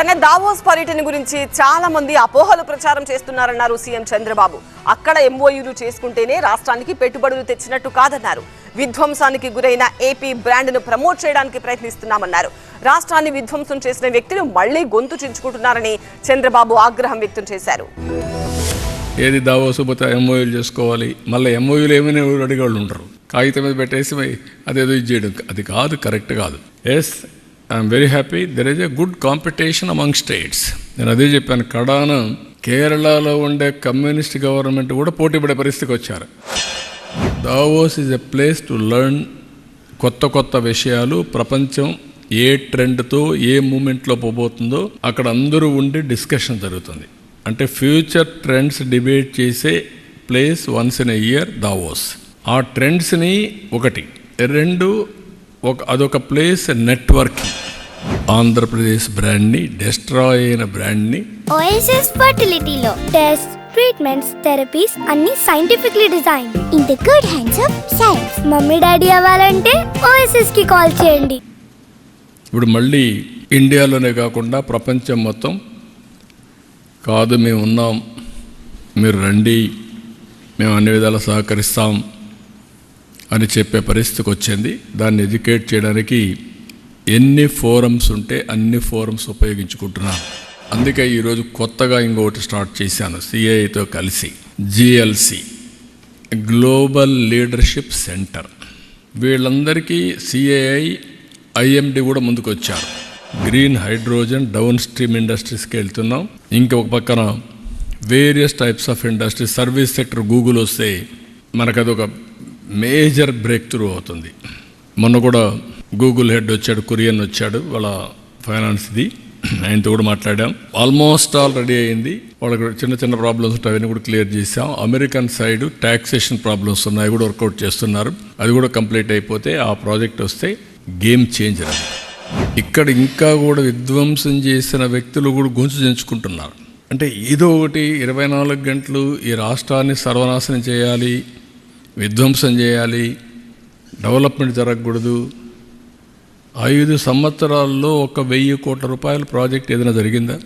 తన దావోస్ పర్యటన గురించి చాలా మంది అపోహలు ప్రచారం చేస్తున్నారన్నారు సీఎం చంద్రబాబు. అక్కడ ఎంఓయూలు చేసుకుంటేనే రాష్ట్రానికి పెట్టుబడులు తెచ్చినట్టు కాదన్నారు. విధ్వంసానికి గురైన ఏపీ బ్రాండ్ను ప్రమోట్ చేయడానికి ప్రయత్నిస్తున్నామన్నారు. రాష్ట్రాన్ని విధ్వంసం చేసిన వ్యక్తులు మళ్లీ గొంతు చించుకుంటున్నారని చంద్రబాబు ఆగ్రహం వ్యక్తం చేశారు. ఏది దావోస్ పోతే ఎంఓయూలు చేసుకోవాలి, మళ్ళీ ఎంఓయూలు ఏమైనా అడిగేవాళ్ళు ఉంటారు. కాగితం మీద పెట్టేసి అదేదో ఇది చేయడం అది కాదు, కరెక్ట్ కాదు. Yes, I'm very happy there is a good competition among states. నేను అదే చెప్పాను. కడాన కేరళలో ఉండే కమ్యూనిస్ట్ గవర్నమెంట్ కూడా పోటీ పడే పరిస్థితికి వచ్చారు. Davos is a place to learn కొత్త కొత్త విషయాలు. ప్రపంచం ఏ ట్రెండ్తో ఏ మూమెంట్లో పోబోతుందో అక్కడ అందరూ ఉండి డిస్కషన్ జరుగుతుంది. అంటే ఫ్యూచర్ ట్రెండ్స్ డిబేట్ చేసే place once in a year Davos. ఆ ట్రెండ్స్ని ఒకటి, రెండు అదొక ప్లేస్ నెట్వర్కింగ్. ఆంధ్రప్రదేశ్ బ్రాండ్ని, డిస్ట్రాయ్ అయిన బ్రాండ్ని ఓఎస్ఎస్ ఫర్టిలిటీలో టెస్ట్, ట్రీట్మెంట్స్, థెరపీస్ అన్ని scientifically design in the good hands of science. Mummy daddy అవ్వాలంటే ఓఎస్ఎస్ కి కాల్ చేయండి. ఇప్పుడు మళ్ళీ ఇండియాలోనే కాకుండా ప్రపంచం మొత్తం కాదు, మేము ఉన్నాం, మీరు రండి, మేము అన్ని విధాలా సహకరిస్తాం అని చెప్పే పరిస్థితికి వచ్చింది. దాన్ని ఎడ్యుకేట్ చేయడానికి ఎన్ని ఫోరమ్స్ ఉంటే అన్ని ఫోరమ్స్ ఉపయోగించుకుంటున్నాను. అందుకే ఈరోజు కొత్తగా ఇంకొకటి స్టార్ట్ చేశాను సిఐతో కలిసి. GLC, global leadership centre. వీళ్ళందరికీ సిఐఐ, ఐఎండి కూడా ముందుకు వచ్చారు. గ్రీన్ హైడ్రోజన్ డౌన్ స్ట్రీమ్ ఇండస్ట్రీస్కి వెళ్తున్నాం. ఇంకొక పక్కన various types of industries, service sector Google వస్తే మనకు అదొక మేజర్ బ్రేక్ త్రూ అవుతుంది. మొన్న కూడా గూగుల్ హెడ్ వచ్చాడు, కురియన్ వచ్చాడు, వాళ్ళ ఫైనాన్స్ది, ఆయనతో కూడా మాట్లాడాం. ఆల్మోస్ట్ ఆల్ రెడీ అయింది. వాళ్ళకి చిన్న చిన్న ప్రాబ్లమ్స్ ఉంటాయి, అవన్నీ కూడా క్లియర్ చేసాం. అమెరికన్ సైడ్ ట్యాక్సేషన్ ప్రాబ్లమ్స్ ఉన్నాయి, కూడా వర్కౌట్ చేస్తున్నారు. అది కూడా కంప్లీట్ అయిపోతే ఆ ప్రాజెక్ట్ వస్తే గేమ్ చేంజర్. అది ఇక్కడ ఇంకా కూడా విధ్వంసం చేసిన వ్యక్తులు కూడా గొంతు చించుకుంటున్నారు. అంటే ఏదో ఒకటి 24 గంటలు ఈ రాష్ట్రాన్ని సర్వనాశనం చేయాలి, విధ్వంసం చేయాలి, డెవలప్మెంట్ జరగకూడదు. 5 సంవత్సరాల్లో 1,000 కోట్ల రూపాయల ప్రాజెక్ట్ ఏదైనా జరిగిందా?